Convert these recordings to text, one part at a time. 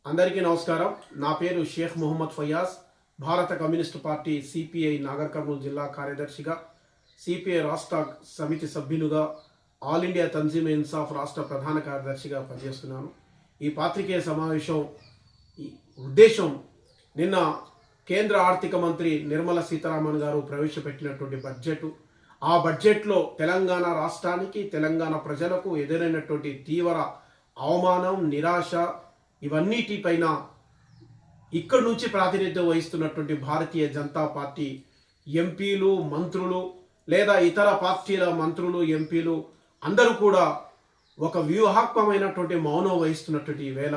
అందరికీ నమస్కారం. నా పేరు షేక్ మొహమ్మద్ ఫయాజ్. భారత communist party CPI Nagar Kurnool జిల్లా కార్యదర్శిగా, సిపిఐ రాష్ట్ర సమితి సభ్యులుగా, ఆల్ ఇండియా తంజీమ్ ఇన్సాఫ్ రాష్ట్ర ప్రధాన కార్యదర్శిగా పనిచేస్తున్నాను. ఈ పాత్రికేయ సమావేశం ఉద్దేశం నిన్న కేంద్ర ఆర్థిక మంత్రి నిర్మలా సీతారామన్ గారు ప్రవేశపెట్టినటువంటి బడ్జెట్, ఆ బడ్జెట్లో తెలంగాణ రాష్ట్రానికి, తెలంగాణ ప్రజలకు ఎదురైనటువంటి తీవ్ర అవమానం, నిరాశ, ఇవన్నిటిపైన ఇక్కడి నుంచి ప్రాతినిధ్యం వహిస్తున్నటువంటి భారతీయ జనతా పార్టీ ఎంపీలు, మంత్రులు లేదా ఇతర పార్టీల మంత్రులు, ఎంపీలు అందరూ కూడా ఒక వ్యూహాత్మకమైనటువంటి మౌనం వహిస్తున్నటువంటి వేళ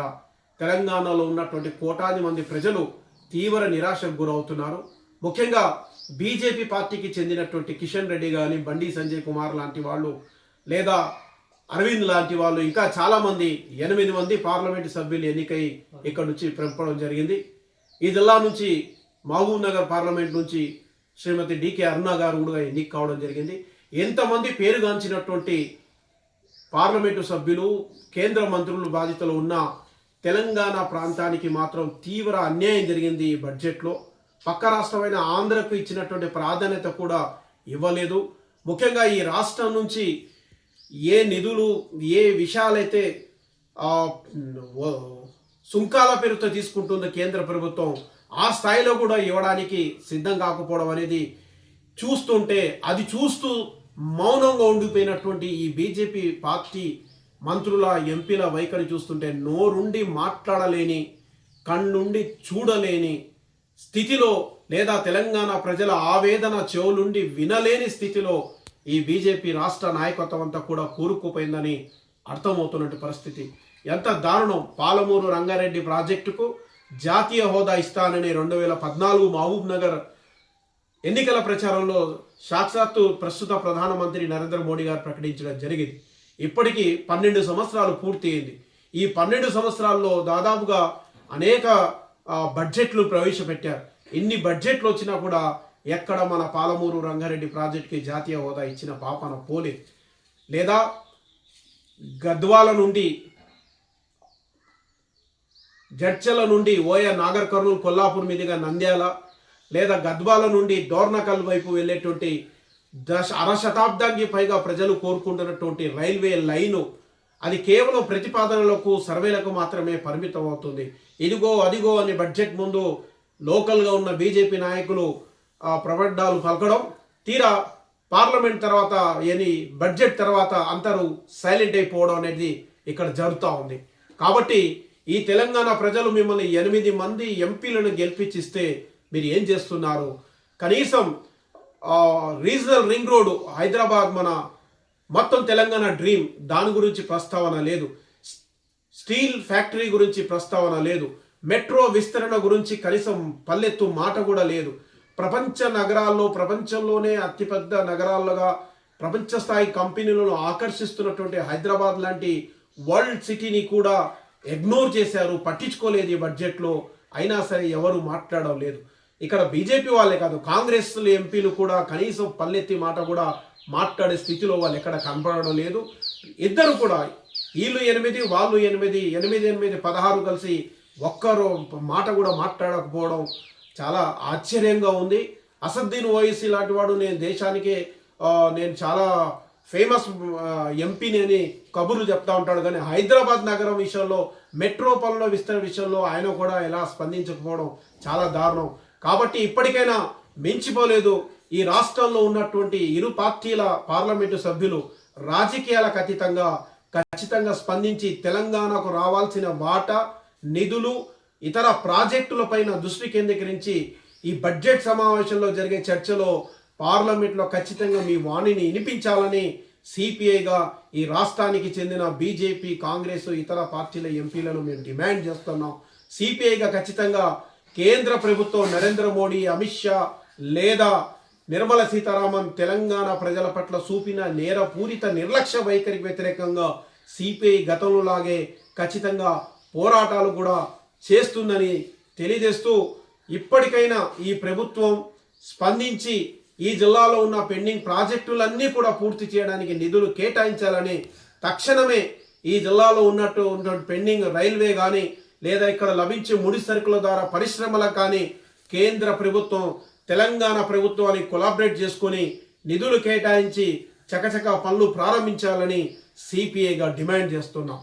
తెలంగాణలో ఉన్నటువంటి కోటాది మంది ప్రజలు తీవ్ర నిరాశకు గురవుతున్నారు. ముఖ్యంగా బీజేపీ పార్టీకి చెందినటువంటి కిషన్ రెడ్డి కానీ, బండి సంజయ్ కుమార్ లాంటి వాళ్ళు, లేదా అరవింద్ లాంటి వాళ్ళు, ఇంకా చాలామంది 8 మంది పార్లమెంటు సభ్యులు ఎన్నికై ఇక్కడ నుంచి పంపడం జరిగింది. ఈ జిల్లా నుంచి మహబూబ్ నగర్ పార్లమెంట్ నుంచి శ్రీమతి డికే అరుణ గారు కూడా ఎన్నిక కావడం జరిగింది. ఎంతమంది పేరుగాంచినటువంటి పార్లమెంటు సభ్యులు, కేంద్ర మంత్రులు బాధ్యతలు ఉన్న తెలంగాణ ప్రాంతానికి మాత్రం తీవ్ర అన్యాయం జరిగింది. ఈ బడ్జెట్లో పక్క రాష్ట్రమైన ఆంధ్రకు ఇచ్చినటువంటి ప్రాధాన్యత కూడా ఇవ్వలేదు. ముఖ్యంగా ఈ రాష్ట్రం నుంచి ఏ నిధులు, ఏ విషయాలైతే సుంకాల పేరుతో తీసుకుంటుందో కేంద్ర ప్రభుత్వం, ఆ స్థాయిలో కూడా ఇవ్వడానికి సిద్ధం కాకపోవడం అనేది చూస్తుంటే, అది చూస్తూ మౌనంగా ఉండిపోయినటువంటి ఈ బీజేపీ పార్టీ మంత్రుల, ఎంపీల వైఖరి చూస్తుంటే నోరుండి మాట్లాడలేని, కన్నుండి చూడలేని స్థితిలో, లేదా తెలంగాణ ప్రజల ఆవేదన చెవులుండి వినలేని స్థితిలో ఈ బీజేపీ రాష్ట్ర నాయకత్వం అంతా కూడా కూరుకుపోయిందని అర్థమవుతున్నటువంటి పరిస్థితి. ఎంత దారుణం! పాలమూరు రంగారెడ్డి ప్రాజెక్టుకు జాతీయ హోదా ఇస్తానని 2014 మహబూబ్ నగర్ ఎన్నికల ప్రచారంలో సాక్షాత్తు ప్రస్తుత ప్రధానమంత్రి నరేంద్ర మోడీ గారు ప్రకటించడం జరిగింది. ఇప్పటికీ 12 సంవత్సరాలు పూర్తి అయింది. ఈ 12 సంవత్సరాల్లో దాదాపుగా అనేక బడ్జెట్లు ప్రవేశపెట్టారు. ఇన్ని బడ్జెట్లు వచ్చినా కూడా ఎక్కడ మన పాలమూరు రంగారెడ్డి ప్రాజెక్టుకి జాతీయ హోదా ఇచ్చిన పాపన పోలేదు. లేదా గద్వాల నుండి, జడ్చల నుండి ఓయ నాగర్ కర్నూలు, కొల్లాపూర్ మీదుగా నంద్యాల, లేదా గద్వాల నుండి డోర్నకల్ వైపు వెళ్ళేటువంటి అరశతాబ్దానికి పైగా ప్రజలు కోరుకుంటున్నటువంటి రైల్వే లైను, అది కేవలం ప్రతిపాదనలకు, సర్వేలకు మాత్రమే పరిమితం అవుతుంది. ఇదిగో అదిగో అని బడ్జెట్ ముందు లోకల్గా ఉన్న బీజేపీ నాయకులు ప్రబడ్డాలు పలకడం, తీరా పార్లమెంట్ తర్వాత బడ్జెట్ తర్వాత అందరూ సైలెంట్ అయిపోవడం అనేది ఇక్కడ జరుగుతూ ఉంది. కాబట్టి ఈ తెలంగాణ ప్రజలు మిమ్మల్ని 8 మంది ఎంపీలను గెలిపించిస్తే మీరు ఏం చేస్తున్నారు? కనీసం రీజనల్ రింగ్ రోడ్డు హైదరాబాద్, మన మొత్తం తెలంగాణ డ్రీమ్, దాని గురించి ప్రస్తావన లేదు. స్టీల్ ఫ్యాక్టరీ గురించి ప్రస్తావన లేదు. మెట్రో విస్తరణ గురించి కనీసం పల్లెత్తు మాట కూడా లేదు. ప్రపంచ నగరాల్లో, ప్రపంచంలోనే అతిపెద్ద నగరాలుగా ప్రపంచ స్థాయి కంపెనీలను ఆకర్షిస్తున్నటువంటి హైదరాబాద్ లాంటి వరల్డ్ సిటీని కూడా ఇగ్నోర్ చేశారు, పట్టించుకోలేదు ఈ బడ్జెట్లో. అయినా సరే ఎవరు మాట్లాడడం లేదు. ఇక్కడ బీజేపీ వాళ్ళే కాదు, కాంగ్రెస్ ఎంపీలు కూడా కనీసం పల్లెత్తి మాట కూడా మాట్లాడే స్థితిలో వాళ్ళు ఎక్కడ కనపడడం లేదు. ఇద్దరు కూడా, వీళ్ళు 8 వాళ్ళు 8, 8 16 కలిసి ఒక్కరు మాట కూడా మాట్లాడకపోవడం చాలా ఆశ్చర్యంగా ఉంది. అసదుద్దీన్ ఓవైసీ లాంటి వాడు నేను దేశానికే నేను చాలా ఫేమస్ ఎంపీని అని కబుర్లు చెప్తా ఉంటాడు, కానీ హైదరాబాద్ నగరం విషయంలో, మెట్రో పనుల విస్తరణ విషయంలో ఆయన కూడా ఎలా స్పందించకపోవడం చాలా దారుణం. కాబట్టి ఇప్పటికైనా మించిపోలేదు. ఈ రాష్ట్రంలో ఉన్నటువంటి ఇరు పార్టీల పార్లమెంటు సభ్యులు రాజకీయాలకు అతీతంగా ఖచ్చితంగా స్పందించి తెలంగాణకు రావాల్సిన వాటా, నిధులు, ఇతర ప్రాజెక్టులపైన దృష్టి కేంద్రీకరించి ఈ బడ్జెట్ సమావేశంలో జరిగే చర్చలో పార్లమెంట్లో ఖచ్చితంగా మీ వాణిని వినిపించాలని సిపిఐగా ఈ రాష్ట్రానికి చెందిన బీజేపీ, కాంగ్రెస్, ఇతర పార్టీల ఎంపీలను మేము డిమాండ్ చేస్తున్నాం. సిపిఐగా ఖచ్చితంగా కేంద్ర ప్రభుత్వం, నరేంద్ర మోడీ, అమిత్ షా లేదా నిర్మలా సీతారామన్ తెలంగాణ ప్రజల పట్ల చూపిన నేరపూరిత నిర్లక్ష్య వైఖరికి వ్యతిరేకంగా సిపిఐ గతంలో లాగే ఖచ్చితంగా పోరాటాలు కూడా చేస్తుందని తెలియజేస్తూ, ఇప్పటికైనా ఈ ప్రభుత్వం స్పందించి ఈ జిల్లాలో ఉన్న పెండింగ్ ప్రాజెక్టులన్నీ కూడా పూర్తి చేయడానికి నిధులు కేటాయించాలని, తక్షణమే ఈ జిల్లాలో ఉన్నటువంటి పెండింగ్ రైల్వే కానీ, లేదా ఇక్కడ లభించే ముడి సరుకుల ద్వారా పరిశ్రమలకు కానీ కేంద్ర ప్రభుత్వం తెలంగాణ ప్రభుత్వాన్ని కొలాబరేట్ చేసుకొని నిధులు కేటాయించి చకచక పనులు ప్రారంభించాలని సిపిఐగా డిమాండ్ చేస్తున్నాం.